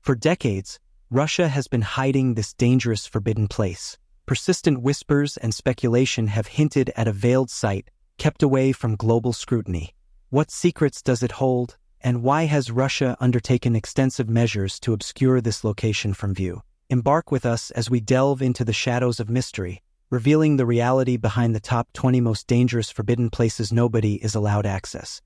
For decades, Russia has been hiding this dangerous forbidden place. Persistent whispers and speculation have hinted at a veiled site kept away from global scrutiny. What secrets does it hold, and why has Russia undertaken extensive measures to obscure this location from view? Embark with us as we delve into the shadows of mystery, revealing the reality behind the top 20 most dangerous forbidden places nobody is allowed access.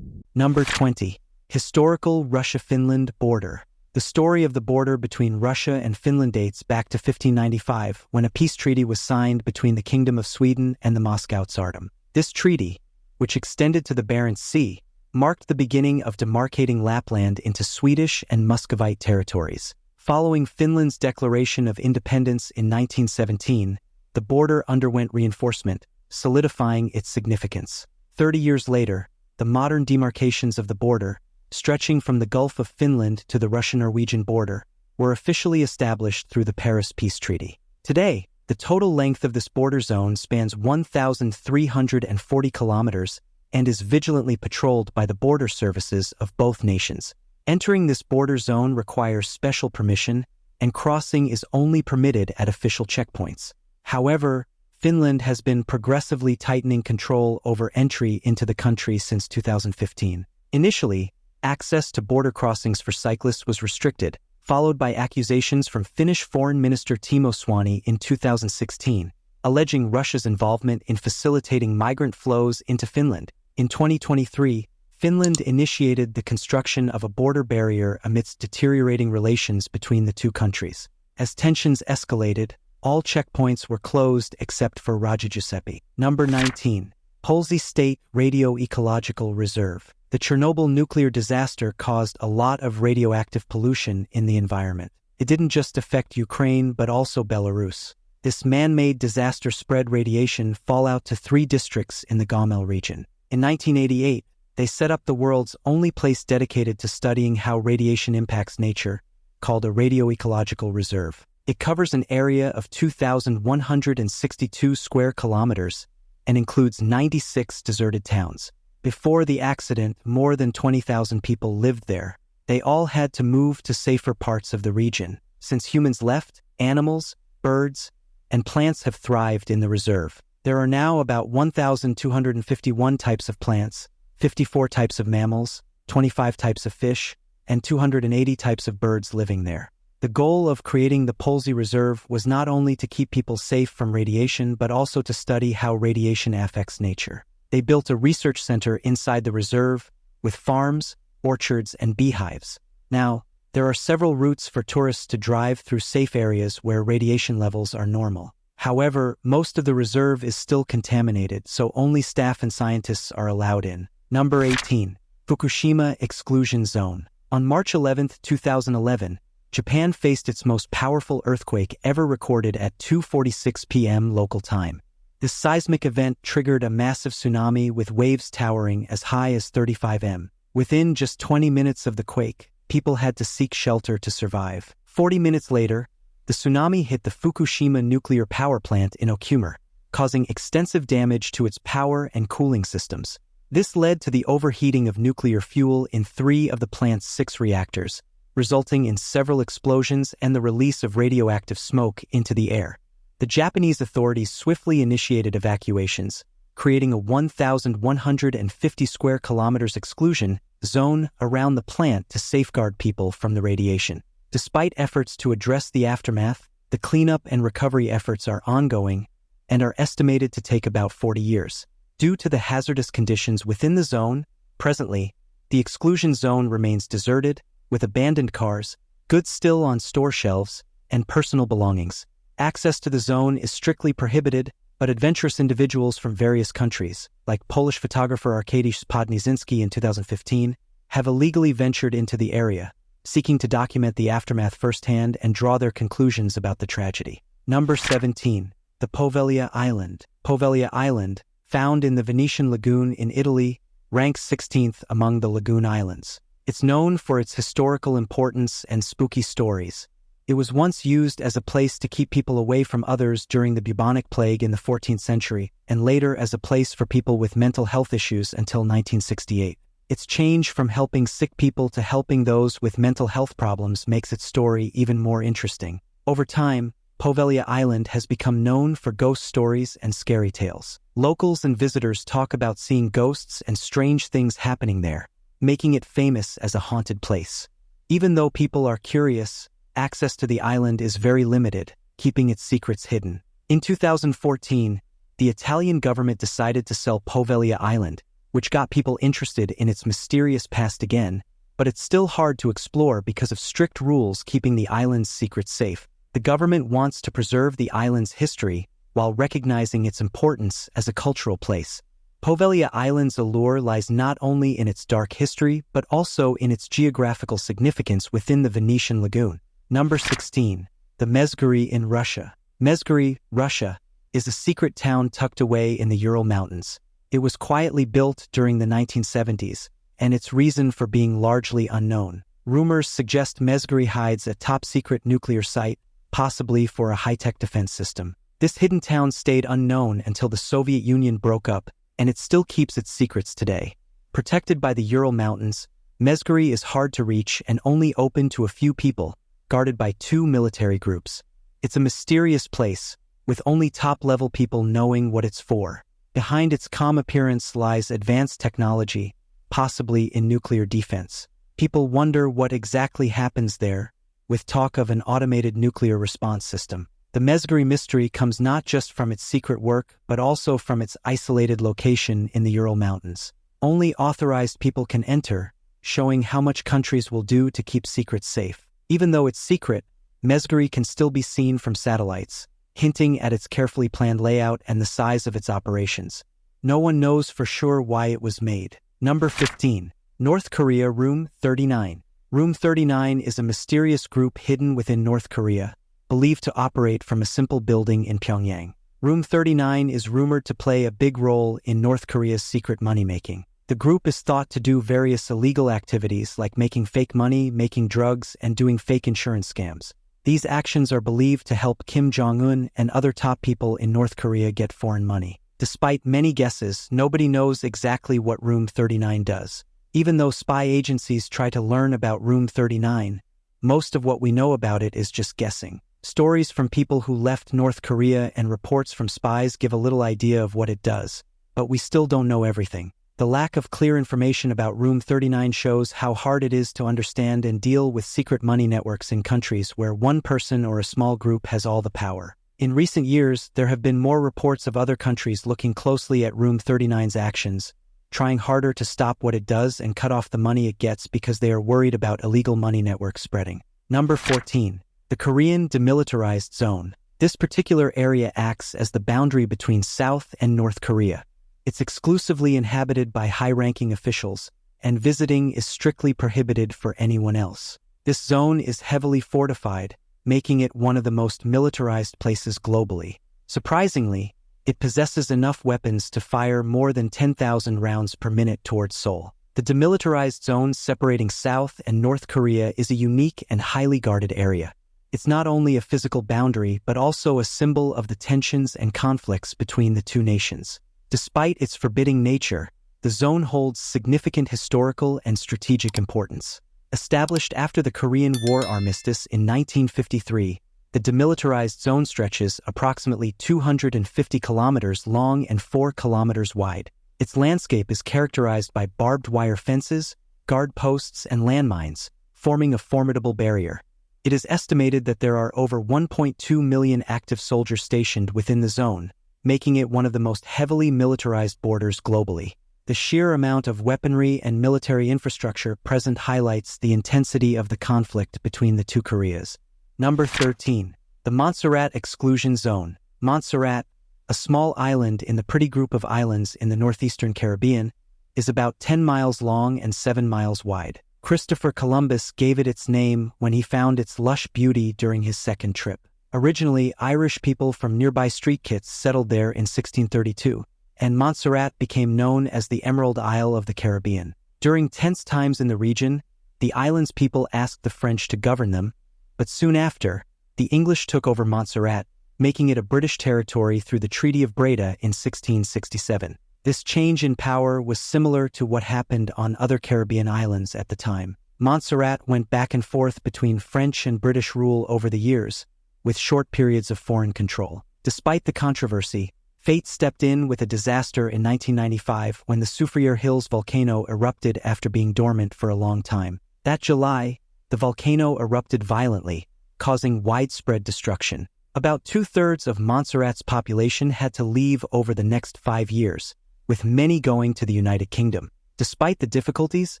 Number 20. Historical Russia-Finland border. The story of the border between Russia and Finland dates back to 1595, when a peace treaty was signed between the Kingdom of Sweden and the Moscow Tsardom. This treaty, which extended to the Barents Sea, marked the beginning of demarcating Lapland into Swedish and Muscovite territories. Following Finland's declaration of independence in 1917, the border underwent reinforcement, solidifying its significance. 30 years later, the modern demarcations of the border, stretching from the Gulf of Finland to the Russian-Norwegian border, were officially established through the Paris Peace Treaty. Today, the total length of this border zone spans 1,340 kilometers and is vigilantly patrolled by the border services of both nations. Entering this border zone requires special permission, and crossing is only permitted at official checkpoints. However, Finland has been progressively tightening control over entry into the country since 2015. Initially, access to border crossings for cyclists was restricted, followed by accusations from Finnish Foreign Minister Timo Soini in 2016, alleging Russia's involvement in facilitating migrant flows into Finland. In 2023, Finland initiated the construction of a border barrier amidst deteriorating relations between the two countries. As tensions escalated, all checkpoints were closed except for Raja-Giuseppe. Number 19. Polsia State Radio-Ecological Reserve. The Chernobyl nuclear disaster caused a lot of radioactive pollution in the environment. It didn't just affect Ukraine but also Belarus. This man-made disaster spread radiation fallout to 3 districts in the Gomel region. In 1988, they set up the world's only place dedicated to studying how radiation impacts nature, called a Radio-Ecological Reserve. It covers an area of 2,162 square kilometers and includes 96 deserted towns. Before the accident, more than 20,000 people lived there. They all had to move to safer parts of the region. Since humans left, animals, birds, and plants have thrived in the reserve. There are now about 1,251 types of plants, 54 types of mammals, 25 types of fish, and 280 types of birds living there. The goal of creating the Polsia Reserve was not only to keep people safe from radiation but also to study how radiation affects nature. They built a research center inside the reserve with farms, orchards, and beehives. Now, there are several routes for tourists to drive through safe areas where radiation levels are normal. However, most of the reserve is still contaminated, so only staff and scientists are allowed in. Number 18. Fukushima Exclusion Zone. On March 11, 2011, Japan faced its most powerful earthquake ever recorded at 2:46 p.m. local time. This seismic event triggered a massive tsunami with waves towering as high as 35 m. Within just 20 minutes of the quake, people had to seek shelter to survive. 40 minutes later, the tsunami hit the Fukushima nuclear power plant in Okuma, causing extensive damage to its power and cooling systems. This led to the overheating of nuclear fuel in 3 of the plant's 6 reactors, resulting in several explosions and the release of radioactive smoke into the air. The Japanese authorities swiftly initiated evacuations, creating a 1,150 square kilometers exclusion zone around the plant to safeguard people from the radiation. Despite efforts to address the aftermath, the cleanup and recovery efforts are ongoing and are estimated to take about 40 years. Due to the hazardous conditions within the zone, presently, the exclusion zone remains deserted, with abandoned cars, goods still on store shelves, and personal belongings. Access to the zone is strictly prohibited, but adventurous individuals from various countries, like Polish photographer Arkadiusz Podnizinski in 2015, have illegally ventured into the area, seeking to document the aftermath firsthand and draw their conclusions about the tragedy. Number 17. The Pollia Island. Pollia Island, found in the Venetian Lagoon in Italy, ranks 16th among the lagoon islands. It's known for its historical importance and spooky stories. It was once used as a place to keep people away from others during the bubonic plague in the 14th century, and later as a place for people with mental health issues until 1968. Its change from helping sick people to helping those with mental health problems makes its story even more interesting. Over time, Pollia Island has become known for ghost stories and scary tales. Locals and visitors talk about seeing ghosts and strange things happening there, making it famous as a haunted place. Even though people are curious, access to the island is very limited, keeping its secrets hidden. In 2014, the Italian government decided to sell Pollia Island, which got people interested in its mysterious past again, but it's still hard to explore because of strict rules keeping the island's secrets safe. The government wants to preserve the island's history while recognizing its importance as a cultural place. Pollia Island's allure lies not only in its dark history but also in its geographical significance within the Venetian lagoon. Number 16. The Mesger in Russia. Mesger, Russia, is a secret town tucked away in the Ural Mountains. It was quietly built during the 1970s, and its reason for being largely unknown. Rumors suggest Mesger hides a top-secret nuclear site, possibly for a high-tech defense system. This hidden town stayed unknown until the Soviet Union broke up, and it still keeps its secrets today. Protected by the Ural Mountains, Mesger is hard to reach and only open to a few people, guarded by 2 military groups. It's a mysterious place, with only top-level people knowing what it's for. Behind its calm appearance lies advanced technology, possibly in nuclear defense. People wonder what exactly happens there, with talk of an automated nuclear response system. The Mesger mystery comes not just from its secret work, but also from its isolated location in the Ural Mountains. Only authorized people can enter, showing how much countries will do to keep secrets safe. Even though it's secret, Mesger can still be seen from satellites, hinting at its carefully planned layout and the size of its operations. No one knows for sure why it was made. Number 15. North Korea Room 39. Room 39 is a mysterious group hidden within North Korea, believed to operate from a simple building in Pyongyang. Room 39 is rumored to play a big role in North Korea's secret money-making. The group is thought to do various illegal activities like making fake money, making drugs, and doing fake insurance scams. These actions are believed to help Kim Jong-un and other top people in North Korea get foreign money. Despite many guesses, nobody knows exactly what Room 39 does. Even though spy agencies try to learn about Room 39, most of what we know about it is just guessing. Stories from people who left North Korea and reports from spies give a little idea of what it does, but we still don't know everything. The lack of clear information about Room 39 shows how hard it is to understand and deal with secret money networks in countries where one person or a small group has all the power. In recent years, there have been more reports of other countries looking closely at Room 39's actions, trying harder to stop what it does and cut off the money it gets because they are worried about illegal money networks spreading. Number 14. The Korean Demilitarized Zone. This particular area acts as the boundary between South and North Korea. It's exclusively inhabited by high-ranking officials, and visiting is strictly prohibited for anyone else. This zone is heavily fortified, making it one of the most militarized places globally. Surprisingly, it possesses enough weapons to fire more than 10,000 rounds per minute towards Seoul. The demilitarized zone separating South and North Korea is a unique and highly guarded area. It's not only a physical boundary, but also a symbol of the tensions and conflicts between the two nations. Despite its forbidding nature, the zone holds significant historical and strategic importance. Established after the Korean War armistice in 1953, the demilitarized zone stretches approximately 250 kilometers long and 4 kilometers wide. Its landscape is characterized by barbed wire fences, guard posts, and landmines, forming a formidable barrier. It is estimated that there are over 1.2 million active soldiers stationed within the zone, making it one of the most heavily militarized borders globally. The sheer amount of weaponry and military infrastructure present highlights the intensity of the conflict between the two Koreas. Number 13. The Montserrat Exclusion Zone. Montserrat, a small island in the pretty group of islands in the northeastern Caribbean, is about 10 miles long and 7 miles wide. Christopher Columbus gave it its name when he found its lush beauty during his second trip. Originally, Irish people from nearby Street Kitts settled there in 1632, and Montserrat became known as the Emerald Isle of the Caribbean. During tense times in the region, the island's people asked the French to govern them, but soon after, the English took over Montserrat, making it a British territory through the Treaty of Breda in 1667. This change in power was similar to what happened on other Caribbean islands at the time. Montserrat went back and forth between French and British rule over the years, with short periods of foreign control. Despite the controversy, fate stepped in with a disaster in 1995 when the Soufriere Hills volcano erupted after being dormant for a long time. That July, the volcano erupted violently, causing widespread destruction. About 2/3 of Montserrat's population had to leave over the next 5 years, with many going to the United Kingdom. Despite the difficulties,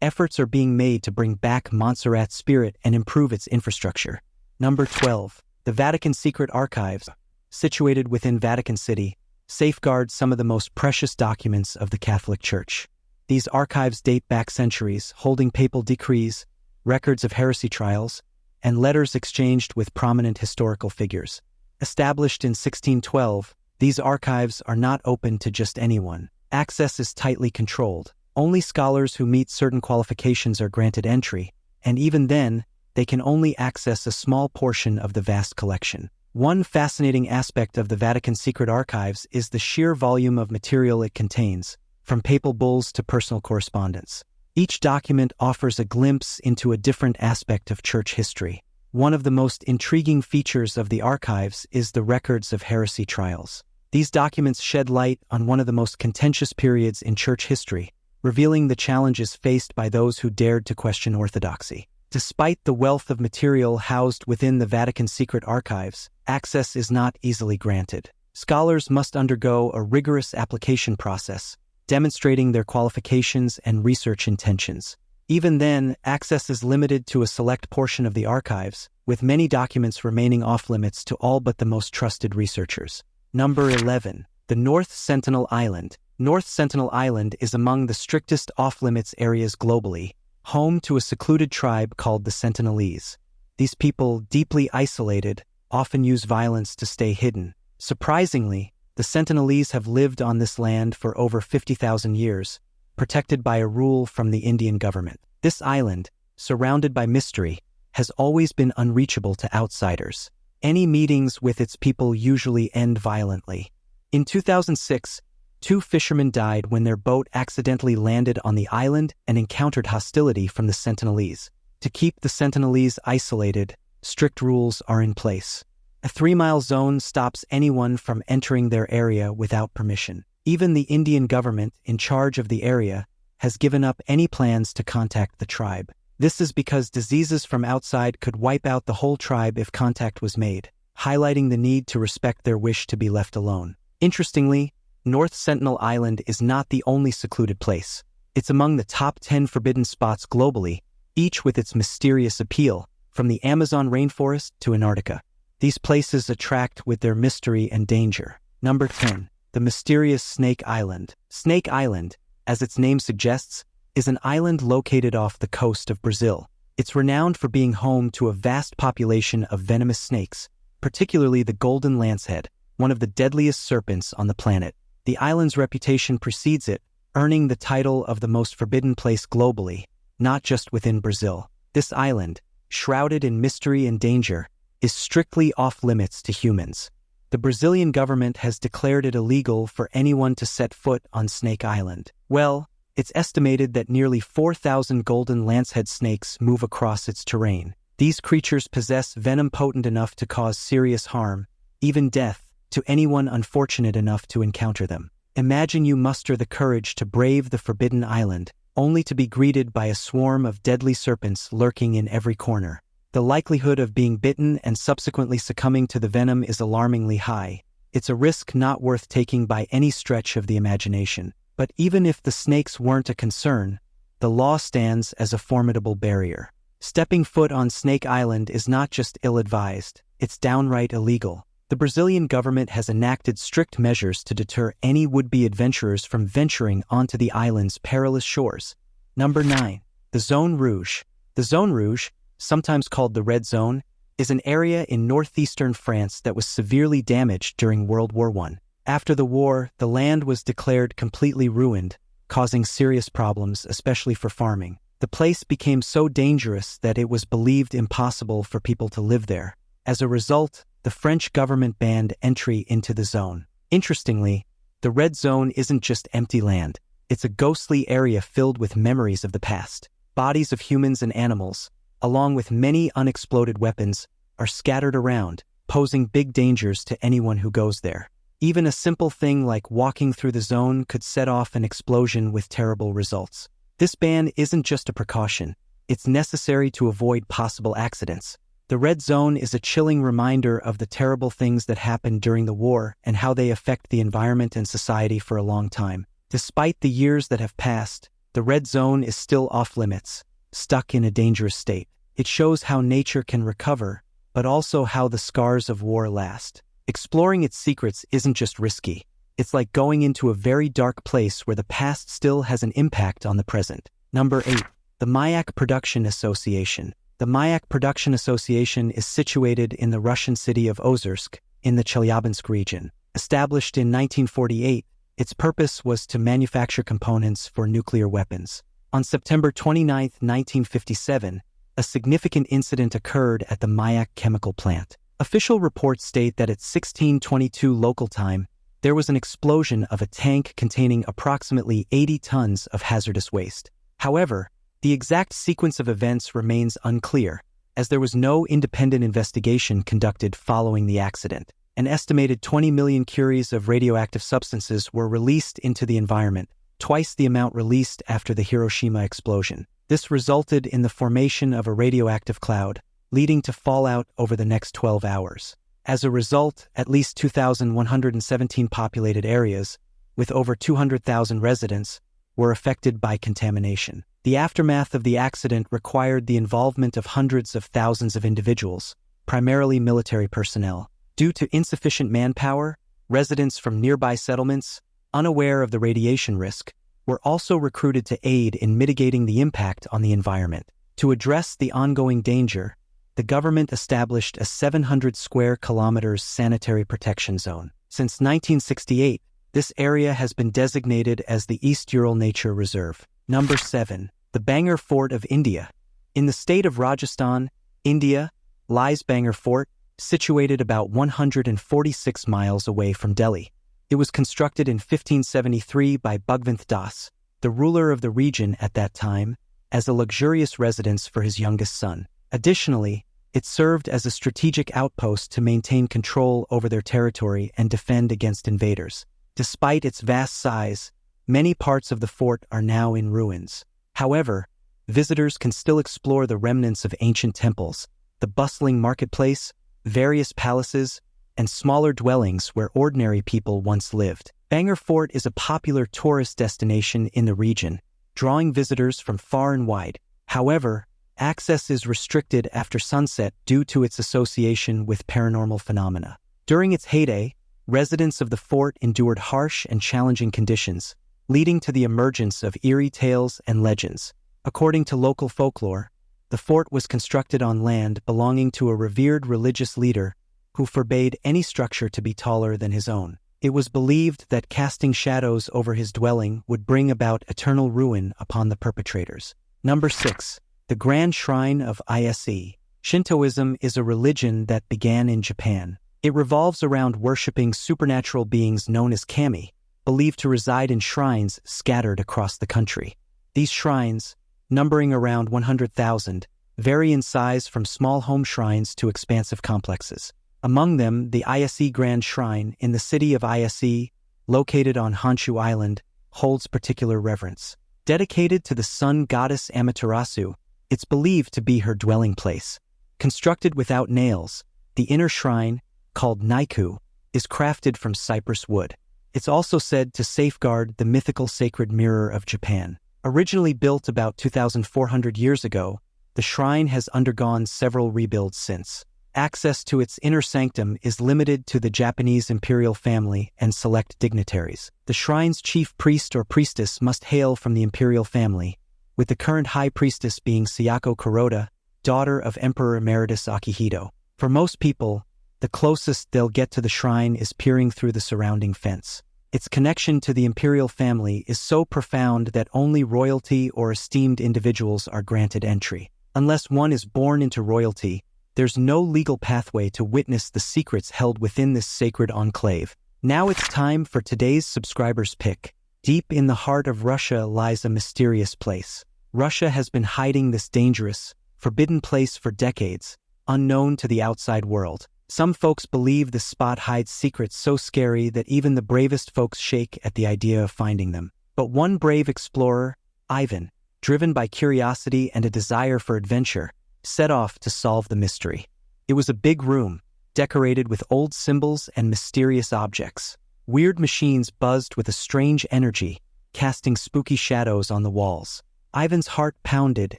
efforts are being made to bring back Montserrat's spirit and improve its infrastructure. Number 12. The Vatican Secret Archives, situated within Vatican City, safeguard some of the most precious documents of the Catholic Church. These archives date back centuries, holding papal decrees, records of heresy trials, and letters exchanged with prominent historical figures. Established in 1612, these archives are not open to just anyone. Access is tightly controlled. Only scholars who meet certain qualifications are granted entry, and even then, they can only access a small portion of the vast collection. One fascinating aspect of the Vatican Secret Archives is the sheer volume of material it contains, from papal bulls to personal correspondence. Each document offers a glimpse into a different aspect of church history. One of the most intriguing features of the archives is the records of heresy trials. These documents shed light on one of the most contentious periods in church history, revealing the challenges faced by those who dared to question orthodoxy. Despite the wealth of material housed within the Vatican Secret Archives, access is not easily granted. Scholars must undergo a rigorous application process, demonstrating their qualifications and research intentions. Even then, access is limited to a select portion of the archives, with many documents remaining off-limits to all but the most trusted researchers. Number 11. The North Sentinel Island. North Sentinel Island is among the strictest off-limits areas globally, home to a secluded tribe called the Sentinelese. These people, deeply isolated, often use violence to stay hidden. Surprisingly, the Sentinelese have lived on this land for over 50,000 years, protected by a rule from the Indian government. This island, surrounded by mystery, has always been unreachable to outsiders. Any meetings with its people usually end violently. In 2006, 2 fishermen died when their boat accidentally landed on the island and encountered hostility from the Sentinelese. To keep the Sentinelese isolated, strict rules are in place. A 3-mile zone stops anyone from entering their area without permission. Even the Indian government, in charge of the area, has given up any plans to contact the tribe. This is because diseases from outside could wipe out the whole tribe if contact was made, highlighting the need to respect their wish to be left alone. Interestingly, North Sentinel Island is not the only secluded place. It's among the top 10 forbidden spots globally, each with its mysterious appeal, from the Amazon rainforest to Antarctica. These places attract with their mystery and danger. Number 10. The mysterious Snake Island. Snake Island, as its name suggests, is an island located off the coast of Brazil. It's renowned for being home to a vast population of venomous snakes, particularly the golden lancehead, one of the deadliest serpents on the planet. The island's reputation precedes it, earning the title of the most forbidden place globally, not just within Brazil. This island, shrouded in mystery and danger, is strictly off-limits to humans. The Brazilian government has declared it illegal for anyone to set foot on Snake Island. Well, it's estimated that nearly 4,000 golden lancehead snakes move across its terrain. These creatures possess venom potent enough to cause serious harm, even death, to anyone unfortunate enough to encounter them. Imagine you muster the courage to brave the forbidden island, only to be greeted by a swarm of deadly serpents lurking in every corner. The likelihood of being bitten and subsequently succumbing to the venom is alarmingly high. It's a risk not worth taking by any stretch of the imagination. But even if the snakes weren't a concern, the law stands as a formidable barrier. Stepping foot on Snake Island is not just ill-advised, it's downright illegal. The Brazilian government has enacted strict measures to deter any would-be adventurers from venturing onto the island's perilous shores. Number 9. The Zone Rouge. The Zone Rouge, sometimes called the Red Zone, is an area in northeastern France that was severely damaged during World War I. After the war, the land was declared completely ruined, causing serious problems, especially for farming. The place became so dangerous that it was believed impossible for people to live there. As a result, the French government banned entry into the zone. Interestingly, The red zone isn't just empty land. It's a ghostly area filled with memories of the past. Bodies of humans and animals, along with many unexploded weapons, are scattered around, posing big dangers to anyone who goes there. Even a simple thing like walking through the zone could set off an explosion with terrible results. This ban isn't just a precaution. It's necessary to avoid possible accidents. The red zone is a chilling reminder of the terrible things that happened during the war and how they affect the environment and society for a long time. Despite the years that have passed, the red zone is still off-limits, stuck in a dangerous state. It shows how nature can recover, but also how the scars of war last. Exploring its secrets isn't just risky. It's like going into a very dark place where the past still has an impact on the present. Number 8. The Mayak Production Association. The Mayak Production Association is situated in the Russian city of Ozersk, in the Chelyabinsk region. Established in 1948, its purpose was to manufacture components for nuclear weapons. On September 29, 1957, a significant incident occurred at the Mayak chemical plant. Official reports state that at 16:22 local time, there was an explosion of a tank containing approximately 80 tons of hazardous waste. However, the exact sequence of events remains unclear, as there was no independent investigation conducted following the accident. An estimated 20 million curies of radioactive substances were released into the environment, twice the amount released after the Hiroshima explosion. This resulted in the formation of a radioactive cloud, leading to fallout over the next 12 hours. As a result, at least 2,117 populated areas, with over 200,000 residents, were affected by contamination. The aftermath of the accident required the involvement of hundreds of thousands of individuals, primarily military personnel. Due to insufficient manpower, residents from nearby settlements, unaware of the radiation risk, were also recruited to aid in mitigating the impact on the environment. To address the ongoing danger, the government established a 700 square kilometers sanitary protection zone. Since 1968, this area has been designated as the East Ural Nature Reserve. Number 7. The Bangor Fort of India. In the state of Rajasthan, India, lies Bangor Fort, situated about 146 miles away from Delhi. It was constructed in 1573 by Bhagwant Das, the ruler of the region at that time, as a luxurious residence for his youngest son. Additionally, it served as a strategic outpost to maintain control over their territory and defend against invaders. Despite its vast size, many parts of the fort are now in ruins. However, visitors can still explore the remnants of ancient temples, the bustling marketplace, various palaces, and smaller dwellings where ordinary people once lived. Bangor Fort is a popular tourist destination in the region, drawing visitors from far and wide. However, access is restricted after sunset due to its association with paranormal phenomena. During its heyday, residents of the fort endured harsh and challenging conditions, leading to the emergence of eerie tales and legends. According to local folklore, the fort was constructed on land belonging to a revered religious leader who forbade any structure to be taller than his own. It was believed that casting shadows over his dwelling would bring about eternal ruin upon the perpetrators. Number 6. The Grand Shrine of Ise. Shintoism is a religion that began in Japan. It revolves around worshipping supernatural beings known as kami, believed to reside in shrines scattered across the country. These shrines, numbering around 100,000, vary in size from small home shrines to expansive complexes. Among them, the Ise Grand Shrine in the city of Ise, located on Honshu Island, holds particular reverence. Dedicated to the sun goddess Amaterasu, it's believed to be her dwelling place. Constructed without nails, the inner shrine, called Naiku, is crafted from cypress wood. It's also said to safeguard the mythical sacred mirror of Japan. Originally built about 2,400 years ago, the shrine has undergone several rebuilds since. Access to its inner sanctum is limited to the Japanese imperial family and select dignitaries. The shrine's chief priest or priestess must hail from the imperial family, with the current high priestess being Sayako Kuroda, daughter of Emperor Emeritus Akihito. For most people, the closest they'll get to the shrine is peering through the surrounding fence. Its connection to the imperial family is so profound that only royalty or esteemed individuals are granted entry. Unless one is born into royalty, there's no legal pathway to witness the secrets held within this sacred enclave. Now it's time for today's subscriber's pick. Deep in the heart of Russia lies a mysterious place. Russia has been hiding this dangerous, forbidden place for decades, unknown to the outside world. Some folks believe the spot hides secrets so scary that even the bravest folks shake at the idea of finding them. But one brave explorer, Ivan, driven by curiosity and a desire for adventure, set off to solve the mystery. It was a big room, decorated with old symbols and mysterious objects. Weird machines buzzed with a strange energy, casting spooky shadows on the walls. Ivan's heart pounded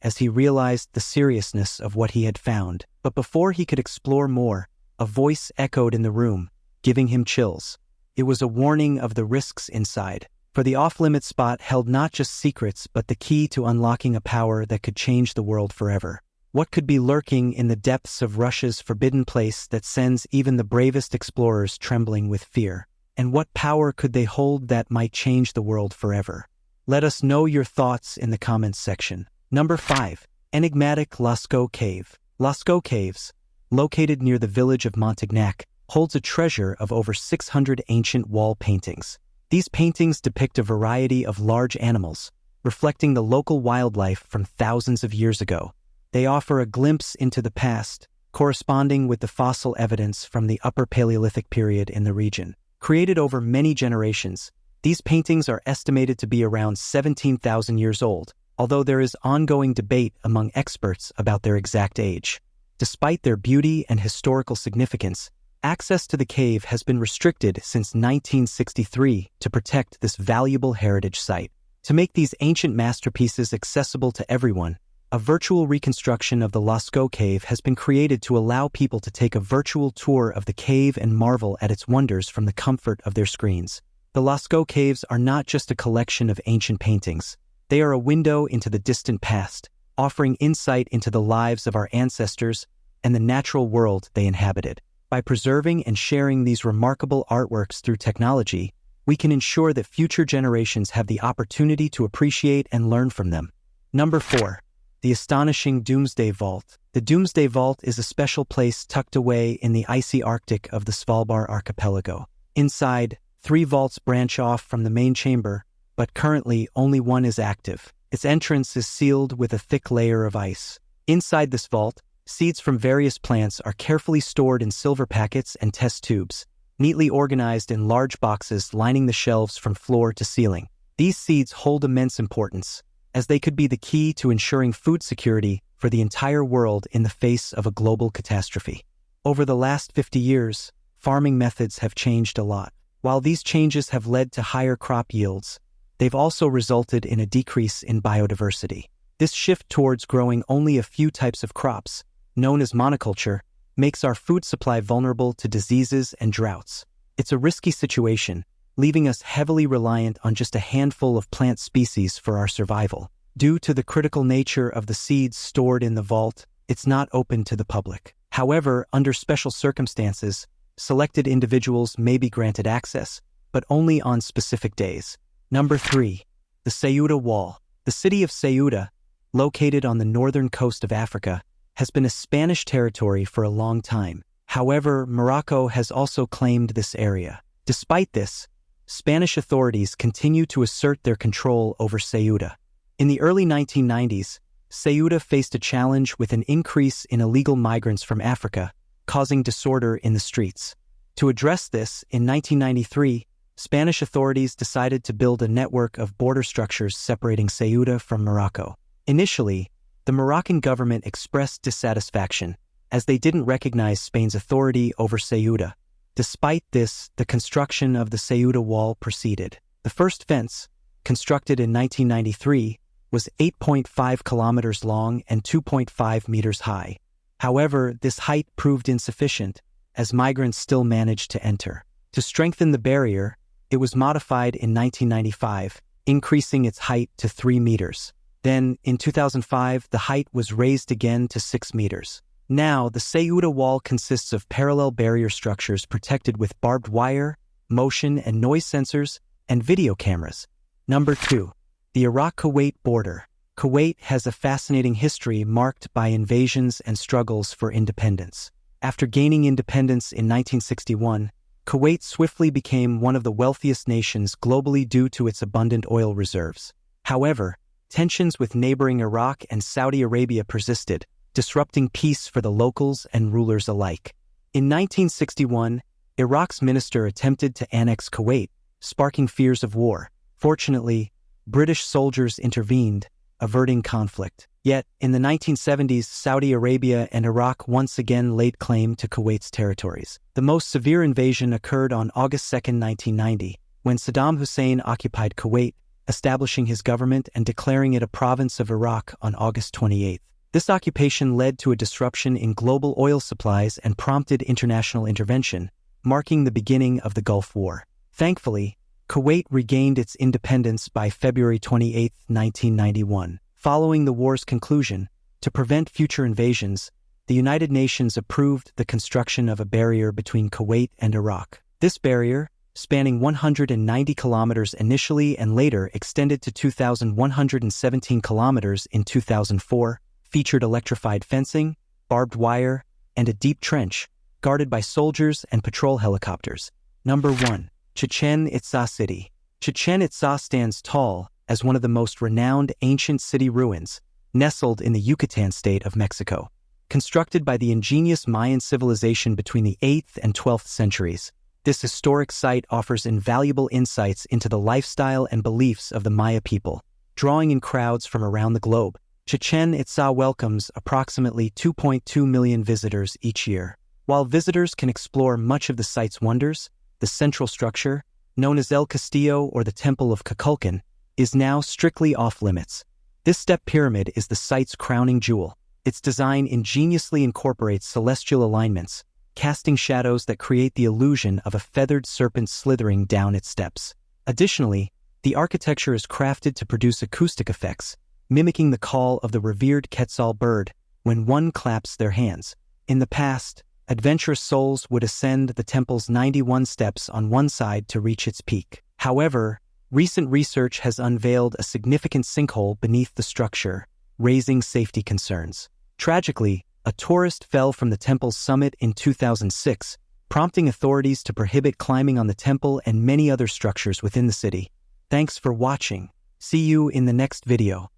as he realized the seriousness of what he had found. But before he could explore more, a voice echoed in the room, giving him chills. It was a warning of the risks inside, for the off-limit spot held not just secrets but the key to unlocking a power that could change the world forever. What could be lurking in the depths of Russia's forbidden place that sends even the bravest explorers trembling with fear? And what power could they hold that might change the world forever? Let us know your thoughts in the comments section. Number 5. Enigmatic Lasco Cave. Lasco Caves, located near the village of Martinique, holds a treasure of over 600 ancient wall paintings. These paintings depict a variety of large animals, reflecting the local wildlife from thousands of years ago. They offer a glimpse into the past, corresponding with the fossil evidence from the Upper Paleolithic period in the region. Created over many generations, these paintings are estimated to be around 17,000 years old, although there is ongoing debate among experts about their exact age. Despite their beauty and historical significance, access to the cave has been restricted since 1963 to protect this valuable heritage site. To make these ancient masterpieces accessible to everyone, a virtual reconstruction of the Lasco Cave has been created to allow people to take a virtual tour of the cave and marvel at its wonders from the comfort of their screens. The Lasco Caves are not just a collection of ancient paintings. They are a window into the distant past, offering insight into the lives of our ancestors and the natural world they inhabited. By preserving and sharing these remarkable artworks through technology, we can ensure that future generations have the opportunity to appreciate and learn from them. Number 4. The astonishing Doomsday Vault. The Doomsday Vault is a special place tucked away in the icy Arctic of the Svalbard archipelago. Inside, 3 vaults branch off from the main chamber, but currently only one is active. Its entrance is sealed with a thick layer of ice. Inside this vault, seeds from various plants are carefully stored in silver packets and test tubes, neatly organized in large boxes lining the shelves from floor to ceiling. These seeds hold immense importance, as they could be the key to ensuring food security for the entire world in the face of a global catastrophe. Over the last 50 years, farming methods have changed a lot. While these changes have led to higher crop yields, they've also resulted in a decrease in biodiversity. This shift towards growing only a few types of crops, known as monoculture, makes our food supply vulnerable to diseases and droughts. It's a risky situation, leaving us heavily reliant on just a handful of plant species for our survival. Due to the critical nature of the seeds stored in the vault, it's not open to the public. However, under special circumstances, selected individuals may be granted access, but only on specific days. Number 3. The Ceuta Wall. The city of Ceuta, located on the northern coast of Africa, has been a Spanish territory for a long time. However, Morocco has also claimed this area. Despite this, Spanish authorities continue to assert their control over Ceuta. In the early 1990s, Ceuta faced a challenge with an increase in illegal migrants from Africa, causing disorder in the streets. To address this, in 1993, Spanish authorities decided to build a network of border structures separating Ceuta from Morocco. Initially, the Moroccan government expressed dissatisfaction, as they didn't recognize Spain's authority over Ceuta. Despite this, the construction of the Ceuta Wall proceeded. The first fence, constructed in 1993, was 8.5 kilometers long and 2.5 meters high. However, this height proved insufficient, as migrants still managed to enter. To strengthen the barrier, it was modified in 1995, increasing its height to 3 meters. Then, in 2005, the height was raised again to 6 meters. Now, the Ceuta Wall consists of parallel barrier structures protected with barbed wire, motion and noise sensors, and video cameras. Number 2. The Iraq-Kuwait border. Kuwait has a fascinating history marked by invasions and struggles for independence. After gaining independence in 1961, Kuwait swiftly became one of the wealthiest nations globally due to its abundant oil reserves. However, tensions with neighboring Iraq and Saudi Arabia persisted, disrupting peace for the locals and rulers alike. In 1961, Iraq's minister attempted to annex Kuwait, sparking fears of war. Fortunately, British soldiers intervened, averting conflict. Yet, in the 1970s, Saudi Arabia and Iraq once again laid claim to Kuwait's territories. The most severe invasion occurred on August 2, 1990, when Saddam Hussein occupied Kuwait, establishing his government and declaring it a province of Iraq on August 28. This occupation led to a disruption in global oil supplies and prompted international intervention, marking the beginning of the Gulf War. Thankfully, Kuwait regained its independence by February 28, 1991. Following the war's conclusion, to prevent future invasions, the United Nations approved the construction of a barrier between Kuwait and Iraq. This barrier, spanning 190 kilometers initially and later extended to 2,117 kilometers in 2004, featured electrified fencing, barbed wire, and a deep trench, guarded by soldiers and patrol helicopters. Number 1. Chichen Itza City. Chichen Itza stands tall as one of the most renowned ancient city ruins, nestled in the Yucatan state of Mexico. Constructed by the ingenious Mayan civilization between the 8th and 12th centuries, this historic site offers invaluable insights into the lifestyle and beliefs of the Maya people. Drawing in crowds from around the globe, Chichen Itza welcomes approximately 2.2 million visitors each year. While visitors can explore much of the site's wonders, the central structure, known as El Castillo or the Temple of Kukulkan, is now strictly off-limits. This step pyramid is the site's crowning jewel. Its design ingeniously incorporates celestial alignments, casting shadows that create the illusion of a feathered serpent slithering down its steps. Additionally, the architecture is crafted to produce acoustic effects, mimicking the call of the revered Quetzal bird when one claps their hands. In the past, adventurous souls would ascend the temple's 91 steps on one side to reach its peak. However, recent research has unveiled a significant sinkhole beneath the structure, raising safety concerns. Tragically, a tourist fell from the temple's summit in 2006, prompting authorities to prohibit climbing on the temple and many other structures within the city. Thanks for watching. See you in the next video.